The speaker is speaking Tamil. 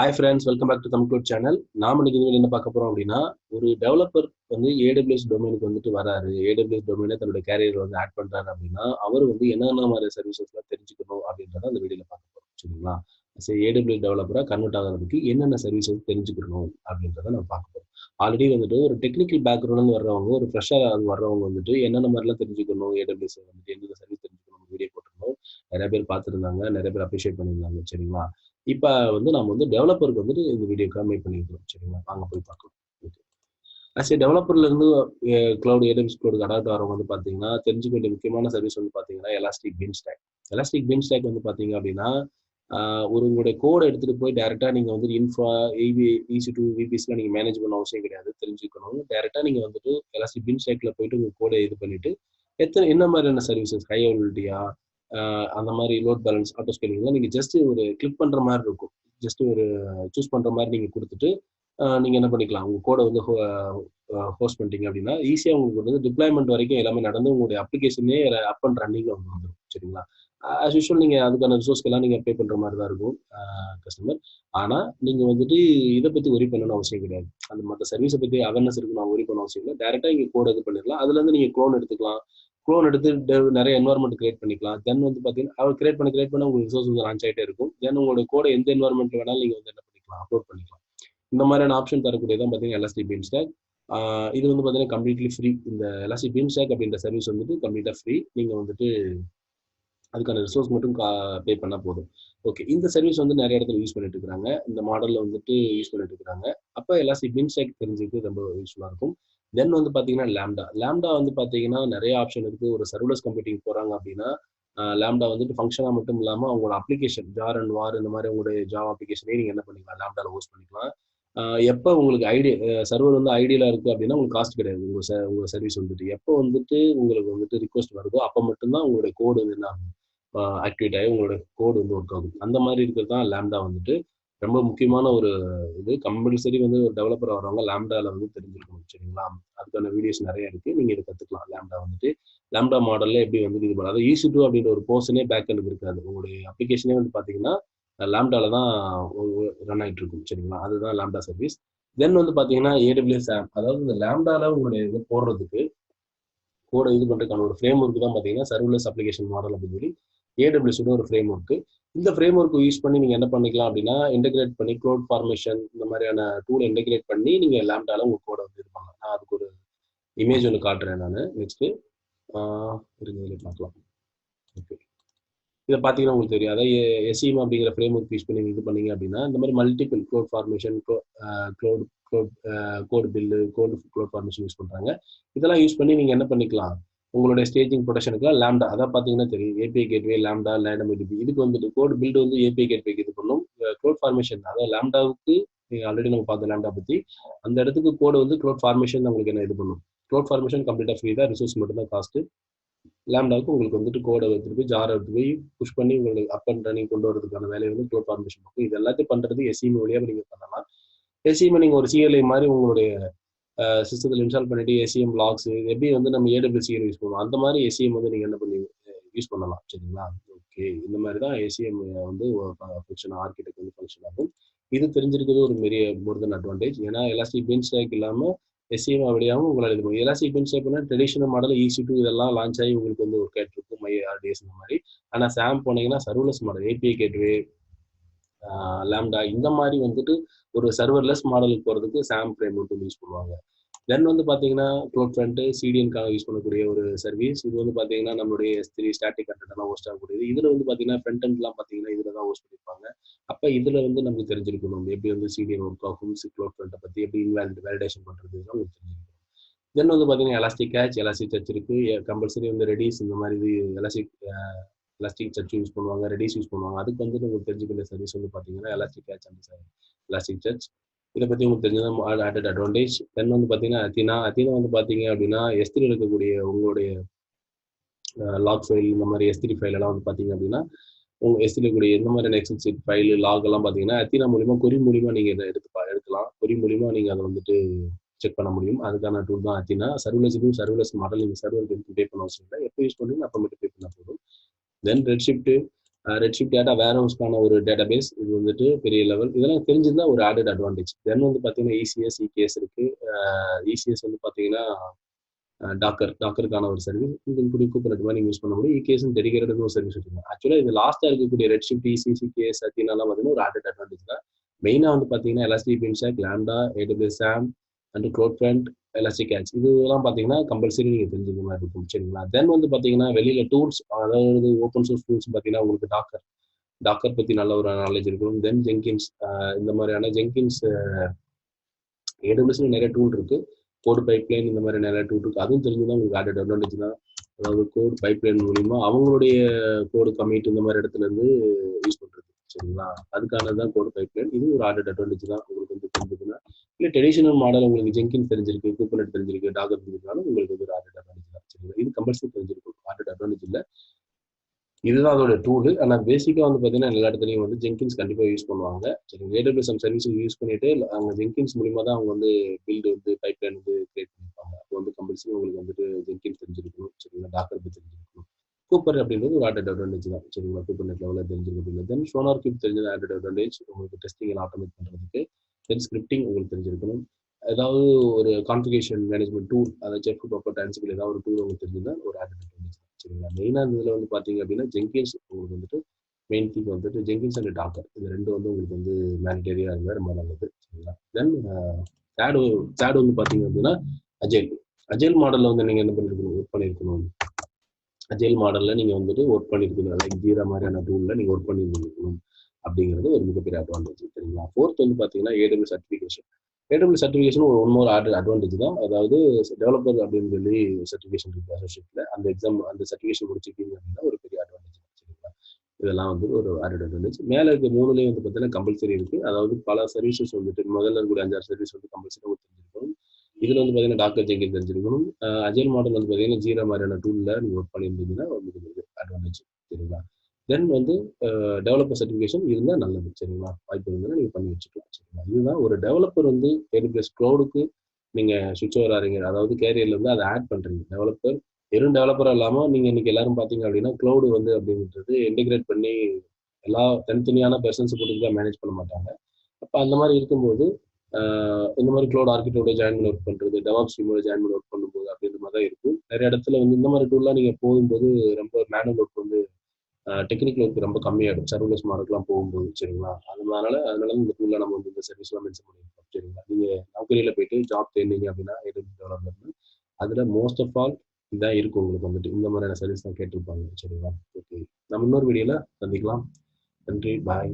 Hi friends, welcome back to Tamil channel. நாம இன்னைக்கு என்ன பார்க்க போறோம் அப்படின்னா, ஒரு டெவலப்பர் வந்து AWS டொமைனுக்கு வந்துட்டு வராரு. AWS டொமைனை தன்னோட கேரியர்ல வந்து ஆட் பண்றாரு அப்படின்னா, அவர் வந்து என்னென்ன மாதிரி சர்வீசஸ்லாம் தெரிஞ்சுக்கணும் அப்படின்றத அந்த வீடியோல பார்க்க போறோம். சரிங்களா? சரி, AWS டெவலப்பரா கன்வெர்ட் ஆகிறதுக்கு என்னென்ன சர்வீசஸ் தெரிஞ்சுக்கணும் அப்படின்றத நம்ம பார்க்க போறோம். ஆல்ரெடி வந்துட்டு ஒரு டெக்னிக்கல் பேக்ரவுண்ட்ல வர்றவங்க, ஒரு ஃப்ரெஷரா வர்றவங்க வந்துட்டு என்னென்ன மாதிரிலாம் தெரிஞ்சுக்கணும், AWS வந்துட்டு என்னென்ன சர்வீஸ் தெரிஞ்சுக்கணும் வீடியோ போட்டிருந்தோம். நிறைய பேர் பார்த்துருந்தாங்க, நிறைய பேர் அப்ரிஷியேட் பண்ணியிருந்தாங்க. சரிங்களா? இப்ப வந்து நம்ம வந்து டெவலப்பருக்கு வந்துட்டு இந்த வீடியோக்காக மேக் பண்ணியிருக்கோம். சரிங்களா? வாங்க போய் பார்க்கலாம். ஓகே. ஆஸ் ஏ டெவலப்பர்ல இருந்து கிளவுட் AWS கிளவுட் அடாப்ட் ஆகிறவங்க வந்து பார்த்தீங்கன்னா, தெரிஞ்சுக்க வேண்டிய முக்கியமான சர்வீஸ் வந்து பார்த்தீங்கன்னா, Elastic Beanstalk. Elastic Beanstalk வந்து பார்த்தீங்க அப்படின்னா, ஒரு உங்களுடைய கோடை எடுத்துட்டு போய் டைரக்டா நீங்க வந்து இன்ஃப்ரா, EC2, VPஸ்லாம் நீங்க மேனேஜ் பண்ண அவசியம் கிடையாது. தெரிஞ்சுக்கணும். டைரக்டா நீங்க வந்துட்டு எலாஸ்டிக் பீம் ஸ்டாக்ல போயிட்டு உங்க கோடை இது பண்ணிட்டு, என்ன மாதிரியான சர்வீசஸ் ஹை அவைலபிலிட்டியா, அந்த மாதிரி லோட் பேலன்ஸ், ஆட்டோ ஸ்கேலிங்லாம் நீங்க ஜஸ்ட் ஒரு கிளிக் பண்ற மாதிரி இருக்கும். ஜஸ்ட் ஒரு சூஸ் பண்ற மாதிரி நீங்க கொடுத்துட்டு நீங்க என்ன பண்ணிக்கலாம், உங்க கோடை வந்து ஹோஸ்ட் பண்ணிட்டீங்க அப்படின்னா ஈஸியா உங்களுக்கு வந்து டிப்ளாய்மெண்ட் வரைக்கும் எல்லாமே நடந்து உங்களுடைய அப்ளிகேஷனே அப் அண்ட் ரன்னிங்ல வந்து வந்துடும். சரிங்களா? ஆஸ் யூஷுவல் நீங்க அதுக்கான ரிசோர்ஸ்க்கெல்லாம் நீங்க பே பண்ற மாதிரி தான் இருக்கும் கஸ்டமர். ஆனா நீங்க வந்துட்டு இதை பத்தி ஒரி பண்ணணும்னு அவசியம் கிடையாது. அந்த மற்ற சர்வீஸை பத்தி அவேர்னஸ் இருக்கு, நான் ஒரி பண்ண அவசியம் இல்லை. டேரக்டா நீங்க கோடை இது பண்ணிடலாம். அதுல இருந்து நீங்க க்ளோன் எடுத்துக்கலாம். க்ளோன் எடுத்து நிறைய என்வரன்மெண்ட் கிரியேட் பண்ணிக்கலாம். தென் வந்து பார்த்தீங்கன்னா அவர் கிரியேட் பண்ண உங்களுக்கு ரிசோர்ஸ் வந்து லான்ச் ஆகிட்டே இருக்கும். தென் உங்களோட கோடை எந்த என்வரன்மெண்ட் வேணாலும் நீங்கள் வந்து என்ன பண்ணிக்கலாம், அப்லோட் பண்ணிக்கலாம். இந்த மாதிரியான ஆப்ஷன் தரக்கூடியதான் பார்த்தீங்கன்னா எலாஸ்டிக் பீம் ஸ்டாக். இது வந்து பார்த்தீங்கன்னா கம்ப்ளீட்லி ஃப்ரீ. இந்த எலாஸ்டிக் பீம் ஸ்டாக் அப்படின்ற சர்வீஸ் வந்துட்டு கம்ப்ளீட்டாக ஃப்ரீ. நீங்கள் வந்துட்டு அதுக்கான ரிசோர்ஸ் மட்டும் பே பண்ணால் போதும். ஓகே. இந்த சர்வீஸ் வந்து நிறைய இடத்துல யூஸ் பண்ணிட்டு இருக்காங்க. இந்த மாடலில் வந்துட்டு யூஸ் பண்ணிட்டு இருக்காங்க. அப்போ எலாஸ்டிக் பீம் ஸ்டாக் தெரிஞ்சுக்கு ரொம்ப யூஸ்ஃபுல்லாக இருக்கும். தென் வந்து பார்த்தீங்கன்னா லேம்டா வந்து பார்த்தீங்கன்னா நிறைய ஆப்ஷன் இருக்குது. ஒரு சர்வலெஸ் கம்ப்யூட்டிங் போகிறாங்க அப்படின்னா லேம்டா வந்துட்டு ஃபங்க்ஷனாக மட்டும் இல்லாமல் அவங்களோட அப்ளிகேஷன் ஜார் அண்ட் வார் இந்த மாதிரி உங்களுடைய ஜாவா அப்ளிகேஷனே நீங்கள் என்ன பண்ணிக்கலாம், லேம்டாவில் ஹோஸ்ட் பண்ணிக்கலாம். எப்போ உங்களுக்கு சர்வர் வந்து ஐடியில் இருக்குது அப்படின்னா உங்களுக்கு காஸ்ட் கிடையாது. உங்கள் சர்வீஸ் வந்துட்டு எப்போ வந்துட்டு உங்களுக்கு வந்துட்டு ரிக்வஸ்ட் வருதோ அப்போ மட்டும்தான் உங்களுடைய கோடு வந்து என்ன ஆகும், ஆக்டிவேட் ஆகி உங்களோட கோடு வந்து ஒர்க் ஆகும். அந்த மாதிரி இருக்கிறது தான் லேம்டா வந்துட்டு ரொம்ப முக்கியமான ஒரு இது. கம்பல்சரி வந்து ஒரு டெவலப்பர் வரவங்க லேம்டாவில் வந்து தெரிஞ்சிருக்கணும். சரிங்களா? அதுக்கான வீடியோஸ் நிறைய இருக்கு, நீங்க இதை கத்துக்கலாம். லேம்டா வந்துட்டு லேம்டா மாடல்ல எப்படி வந்து இது பண்ணலாம். அதாவது EC2 அப்படின்ற ஒரு போர்ஷனே பேக் எண்டுக்கு இருக்காது. உங்களுடைய அப்ளிகேஷனே வந்து பாத்தீங்கன்னா லேம்டால தான் ரன் ஆகிட்டு இருக்கும். சரிங்களா? அதுதான் லேம்டா சர்வீஸ். தென் வந்து பாத்தீங்கன்னா AWS ஆப். அதாவது இந்த லேம்டால உங்களுடைய இது போடுறதுக்கு கோட இது பண்றதுக்கான ஒரு ஃப்ரேம் ஒர்க் தான் பாத்தீங்கன்னா சர்வலெஸ் அப்ளிகேஷன் மாடல் அப்படின்னு சொல்லி AWS ஒரு ஃப்ரேம் ஒர்க். இந்த ஃப்ரேம் ஒர்க் யூஸ் பண்ணி நீங்க என்ன பண்ணிக்கலாம் அப்படின்னா இன்டெகிரேட் பண்ணி க்ளவுட் ஃபார்மேஷன் இந்த மாதிரியான டூல் இன்டெகிரேட் பண்ணி நீங்க லேம்டால உங்க கோட வந்து இது பண்ணலாம். நான் அதுக்கு ஒரு இமேஜ் ஒன்று காட்டுறேன். நான் நெக்ஸ்ட் பார்க்கலாம். ஓகே. இதை பார்த்தீங்கன்னா உங்களுக்கு தெரியும். அதாவது SEM அப்படிங்கிற ஃப்ரேம் ஒர்க் யூஸ் பண்ணி இது பண்ணீங்க அப்படின்னா இந்த மாதிரி multiple CloudFormation, cloud code பில்லு, க்ளவுட் ஃபார்மேஷன் யூஸ் பண்ணுறாங்க. இதெல்லாம் யூஸ் பண்ணி நீங்கள் என்ன பண்ணிக்கலாம், உங்களுடைய ஸ்டேஜிங் ப்ரொடக்ஷனுக்குலாம் லேம்டா அதான் பார்த்தீங்கன்னா தெரியும். API கேட்வே, லேம்டா, லேடமிடிபி. இதுக்கு வந்துட்டு கோட் பில்டு வந்து API கேட்வேக்கு இது பண்ணும். க்ளவுட் ஃபார்மேஷன் அதாவது லேம்டாவுக்கு ஆல்ரெடி நம்ம பார்த்த லேம்டா பற்றி அந்த இடத்துக்கு கோடு வந்து க்ளவுட் ஃபார்மேஷன் உங்களுக்கு என்ன இது பண்ணும். க்ளவுட் ஃபார்மேஷன் கம்ப்ளீட்டாக ஃப்ரீ தான், ரிசோர்ஸ் மட்டும் தான் காஸ்ட்டு. லேம்டாவுக்கு உங்களுக்கு வந்துட்டு கோடை எடுத்துட்டு போய் ஜாரை எடுத்து போய் புஷ் பண்ணி உங்களுக்கு அப் அண்ட் ரன்னிங் கொண்டு வரதுக்கான வேலையை வந்து க்ளவுட் ஃபார்மேஷன் இருக்கும். இது எல்லாத்தையும் பண்ணுறது SEM வழியாக நீங்கள் பண்ணலாம். SEM நீங்கள் ஒரு CLI மாதிரி உங்களுடைய சிஸ்டத்தில் இன்ஸ்டால் பண்ணிட்டு SEM லாக்ஸ் எப்படி வந்து நம்ம AWS யூஸ் பண்ணுவோம் அந்த மாதிரி SEM வந்து நீங்கள் என்ன பண்ணி யூஸ் பண்ணலாம். சரிங்களா? ஓகே. இந்த மாதிரி தான் SEM வந்து ஃபங்க்ஷன் ஆர்கிடெக்ட் வந்து ஃபங்க்ஷன் ஆகும். இது தெரிஞ்சிருக்கிறது ஒரு பெரிய மோர் தென் அட்வான்டேஜ். ஏன்னா எலாஸ்டிக் பீம் ஸ்டாக் இல்லாமல் SEM வழியாகவும் உங்களால் இது பண்ணும். எலாஸ்டிக் பீம் ஸ்டாக்னா ட்ரெடிஷனல் மாடல் EC2 இதெல்லாம் லான்ச் ஆகி உங்களுக்கு வந்து ஒரு கேட் இருக்கும், RDS இந்த மாதிரி. ஆனால் SAM போனீங்கன்னா சர்வலெஸ் மாடல், API கேட்வே, லேம்டா இந்த மாதிரி வந்துட்டு ஒரு சர்வர்லெஸ் மாடலுக்கு போகிறதுக்கு SAM ஃப்ரேம் ஒர்க் யூஸ் பண்ணுவாங்க. தென் வந்து பார்த்தீங்கன்னா க்ளவுட் ஃப்ரண்ட் CDNக்காக யூஸ் பண்ணக்கூடிய ஒரு சர்வீஸ். இது வந்து பார்த்தீங்கன்னா நம்மளுடைய S3 ஸ்டாட்டிக் கண்டென்ட் எல்லாம் ஹோஸ்ட் ஆகக்கூடியது. இதில் வந்து பார்த்தீங்கன்னா ஃப்ரண்ட் எண்ட்லாம் பார்த்தீங்கன்னா இதில் தான் ஹோஸ்ட் பண்ணியிருப்பாங்க. அப்போ இதில் வந்து நமக்கு தெரிஞ்சிருக்கணும் எப்படி வந்து CDN ஒர்க் ஆகும், க்ளவுட் ஃப்ரண்ட்டை பற்றி எப்படி வேலிடேஷன் பண்ணுறது தான் உங்களுக்கு தெரிஞ்சிருக்கணும். தென் வந்து பார்த்தீங்கன்னா எலாஸ்டிக் கேட்ச், எலாஸ்டிக் சர்ச் இருக்குது. கம்பல்சரி வந்து ரெடிஸ் இந்த மாதிரி இது எலாஸ்டிக் சர்ச் யூஸ் பண்ணுவாங்க, ரெடிஸ் யூஸ் பண்ணுவாங்க. அதுக்கு வந்து உங்களுக்கு தெரிஞ்சுக்கிற சர்வீஸ் வந்து பார்த்தீங்கன்னா ElastiCache and Elasticsearch. இதை பற்றி உங்களுக்கு தெரிஞ்சதான் ஆடட் அட்வான்டேஜ். தென் வந்து பார்த்தீங்கன்னா அத்தீனா வந்து பார்த்தீங்க அப்படின்னா S3 இருக்கக்கூடிய உங்களுடைய லாக் ஃபைல் இந்த மாதிரி S3 ஃபைல் எல்லாம் வந்து பார்த்தீங்க அப்படின்னா உங்கள் S3 இருக்கக்கூடிய எந்த மாதிரியான எக்ஸல் சீட் ஃபைல் லாக் எல்லாம் பார்த்தீங்கன்னா அத்தீனா மூலிமா கொரி மூலிமா நீங்கள் இதை எடுக்கலாம். கொரி மூலிமா நீங்கள் அதை வந்துட்டு செக் பண்ண முடியும். அதுக்கான டூல் தான் அத்தீனா. சர்வலெஸ் மாடல் நீங்கள் சர்வருக்கு பே பண்ண அவசியம் இல்லை. எப்போ யூஸ் பண்ணுவீங்க அப்போ மட்டும் பே பண்ணால் போதும். தென் ரெட் ஷிஃப்ட் ரெட்ஷிஃப்ட் டேட்டா வேர்ஹவுஸ்க்கான ஒரு டேட்டாபேஸ். இது வந்துட்டு பெரிய லெவல். இதெல்லாம் தெரிஞ்சிருந்தா ஒரு ஆடட் அட்வான்டேஜ். தென் வந்து பார்த்தீங்கன்னா இசிஎஸ், இகேஎஸ் இருக்கு. இசிஎஸ் வந்து பார்த்தீங்கன்னா டாக்கருக்கான ஒரு சர்வீஸ். இன்க்ளூடிங் கூப்பர்நெட் மாதிரி யூஸ் பண்ண முடியும். இகேஎஸ் டெடிகேட்டட் ஒரு சர்வீஸ் வச்சிருக்காங்க. ஆக்சுவலாக இது லாஸ்ட்டாக இருக்கக்கூடிய ரெட்ஷிஃப்ட், இசிஎஸ், இகேஎஸ் அப்படின்னாலாம் பார்த்தீங்கன்னா ஒரு ஆடட் அட்வான்டேஜ் தான். மெயினாக வந்து பார்த்தீங்கன்னா Elastic Beanstalk, Lambda, AWS SAM and CloudFront, ElastiCache இதெல்லாம் பார்த்தீங்கன்னா கம்பல்சரி நீங்கள் தெரிஞ்சுக்க மாதிரி இருக்கும். சரிங்களா? தென் வந்து பார்த்தீங்கன்னா வெளியில டூல்ஸ், அதாவது ஓப்பன் சோர்ஸ் டூல்ஸ் பார்த்தீங்கன்னா உங்களுக்கு டாக்கர் பற்றி நல்ல ஒரு நாலேஜ் இருக்கும். தென் ஜெங்கின்ஸ், இந்த மாதிரியான ஜெங்கின்ஸ், ஏடபிள்யூஎஸ்ல நிறைய டூல் இருக்கு. கோட் பைப்லைன் இந்த மாதிரி நிறைய டூல் இருக்கு. அதுவும் தெரிஞ்சுதான் உங்களுக்கு ஆடட் அட்வான்டேஜ் தான். அதாவது கோட் பைப்லைன் மூலியமா அவங்களுடைய கோடு கமிட் இந்த மாதிரி இடத்துல இருந்து யூஸ் பண்றது. சரிங்களா? அதுக்கானதான் கோட் பைப்லைன். இது ஒரு ஆடட் அட்வான்டேஜ் தான் உங்களுக்கு வந்து தெரிஞ்சதுன்னா. இல்லை ட்ரெடிஷனல் மாடல் உங்களுக்கு ஜெங்கின்ஸ் தெரிஞ்சிருக்கு, கூப்பர்நெட் தெரிஞ்சிருக்கு, டாக்கர் தெரிஞ்சிருக்காலும் உங்களுக்கு வந்து ஒரு ஆடட் அட்வான்டேஜ் தான். சரிங்களா? இது கம்பல்சரி தெரிஞ்சிருக்கும். ஆடட் அட்வான்டேஜ் இல்லை, இதுதான் அதோட டூல். ஆனால் பேசிக்காக வந்து பார்த்தீங்கன்னா எல்லா இடத்துலையும் வந்து ஜெங்கின்ஸ் கண்டிப்பாக யூஸ் பண்ணுவாங்க. சரி, ஏடபிள்யூஎஸ் சர்வீஸ் யூஸ் பண்ணிட்டு அவங்க ஜெங்கின்ஸ் மூலியமா தான் அவங்க வந்து பில்டு வந்து பைப்லைன் வந்து கிரியேட் பண்ணியிருப்பாங்க. அப்போ வந்து கம்பல்சரி உங்களுக்கு வந்துட்டு ஜெங்கின்ஸ் தெரிஞ்சிருக்கணும். சரிங்களா? டாக்கர் பற்றி தெரிஞ்சிருக்கணும். கூப்பர் அப்படின்றது ஒரு ஆடட் அட்வான்டேஜ் தான். சரிங்களா? கூப்பர் நெட் லெவலில் தெரிஞ்சிருக்கு. தென் சோனார் கியூப் தெரிஞ்சது ஆடட் அட்வான்டேஜ். உங்களுக்கு டெஸ்டிங் எல்லாம் ஆட்டோமேட் பண்ணுறதுக்கு. தென் ஸ்கிரிப்டிங் உங்களுக்கு தெரிஞ்சிருக்கணும். ஏதாவது ஒரு கான்ஃபிகரேஷன் மேனேஜ்மெண்ட் டூல், அதை செஃப் ப்ராப்பர் டான்சிபிள் ஏதாவது ஒரு டூல் உங்களுக்கு தெரிஞ்சிருந்தா ஒரு ஆடட் அட்வான்டேஜ். சரிங்களா? மெயினாக இதில் வந்து பார்த்தீங்க அப்படின்னா ஜெங்கின்ஸ் உங்களுக்கு வந்துட்டு மெயின் திங் வந்துட்டு ஜெங்கின்ஸ் அண்ட் டாக்கர் இது ரெண்டும் வந்து உங்களுக்கு வந்து மேனிடரியாக இருந்தால் ரொம்ப நல்லது. சரிங்களா? தென் தேர்ட் வந்து பார்த்தீங்க அப்படின்னா அஜைல் மாடலில் வந்து நீங்கள் என்ன பண்ணிருக்கணும், ஒர்க் பண்ணியிருக்கணும். அஜைல் மாடலில் நீங்கள் வந்துட்டு ஒர்க் பண்ணியிருக்கணும். லைக் ஜீரா மாதிரியான டூலில் நீங்கள் ஒர்க் பண்ணியிருக்கணும் அப்படிங்கிறது ஒரு மிகப்பெரிய அட்வான்டேஜ். சரிங்களா? ஃபோர்த் வந்து பார்த்தீங்கன்னா AWS certification. AWS certification one more advantage தான். அதாவது டெவலப்பர் அப்படின்னு சொல்லி சர்டிஃபிகேஷன் இருக்கு அசோசியேட்ல. அந்த எக்ஸாம் அந்த சர்டிஃபிகேஷன் முடிச்சிருக்கீங்க அப்படின்னா ஒரு பெரிய அட்வான்டேஜ். சரிங்களா? இதெல்லாம் வந்து ஒரு ஆடட் அட்வான்டேஜ். மேலே இருக்க மூணுலேயும் வந்து பார்த்தீங்கன்னா கம்பல்சரி இருக்கு. அதாவது பல சர்வீசஸ் வந்துட்டு முதல்ல இருக்கக்கூடிய 5-6 சர்வீஸ் வந்து கம்பல்சரி தெரிஞ்சிருக்கணும். இதுல வந்து பார்த்தீங்கன்னா டாக்கர் ஜெங்கின் தெரிஞ்சிருக்கணும். அஜைல் மாடல் வந்து பார்த்தீங்கன்னா ஜீரா மாதிரியான டூல்ல நீங்கள் ஒர்க் பண்ணியிருந்தீங்கன்னா உங்களுக்கு அட்வான்டேஜ். சரிங்களா? தென் வந்து டெவலப்பர் சர்டிஃபிகேஷன் இருந்தால் நல்லது. சரிங்களா? வாய்ப்பு இருந்தால் நீங்கள் பண்ணி வச்சுக்கலாம். சரிங்களா? இதுதான் ஒரு டெவலப்பர் வந்து AWS க்ளவுடுக்கு நீங்கள் சுவிட்ச் ஓவர் ஆகிறீங்க, அதாவது கேரியர்ல இருந்து அதை ஆட் பண்ணுறீங்க. வெறும் டெவலப்பராக இல்லாமல் நீங்கள் இன்னைக்கு எல்லாரும் பார்த்தீங்க அப்படின்னா க்ளவுடு வந்து அப்படின்றது இன்டிகிரேட் பண்ணி எல்லா தனித்தனியான பெர்சன்ஸ் போட்டு தான் மேனேஜ் பண்ண மாட்டாங்க. அப்போ அந்த மாதிரி இருக்கும்போது இந்த மாதிரி க்ளவுட் ஆர்கிடெக்டோட ஜாயின் பண்ணி ஒர்க் பண்ணுறது, டெவாப்ஸ் டீமோட ஜாயின் பண்ணி ஒர்க் பண்ணும்போது அப்படின்ற மாதிரி தான் இருக்கும். நிறைய இடத்துல வந்து இந்த மாதிரி டூல்லாம் நீங்கள் போகும்போது ரொம்ப மேனுவல் ஒர்க் வந்து டெக்னிக்கல் ஒர்க் ரொம்ப கம்மியாகிடும். சர்வலெஸ் மாடலுக்குலாம் போகும்போது. சரிங்களா? அதனால இந்த டூலில் நம்ம வந்து இந்த சர்வீஸ்லாம் மென்ஷன் பண்ணியிருக்கோம். சரிங்களா? நீங்கள் நௌக்கரியில் போயிட்டு ஜாப் தேர்ந்தீங்க அப்படின்னா டெவலப்மெண்ட் அதில் மோஸ்ட் ஆஃப் ஆல் இதான் இருக்கும். உங்களுக்கு வந்துட்டு இந்த மாதிரியான சர்வீஸ் தான் கேட்டிருப்பாங்க. சரிங்களா? ஓகே, நம்ம இன்னொரு வீடியோவில் சந்திக்கலாம். நன்றி, பாய்.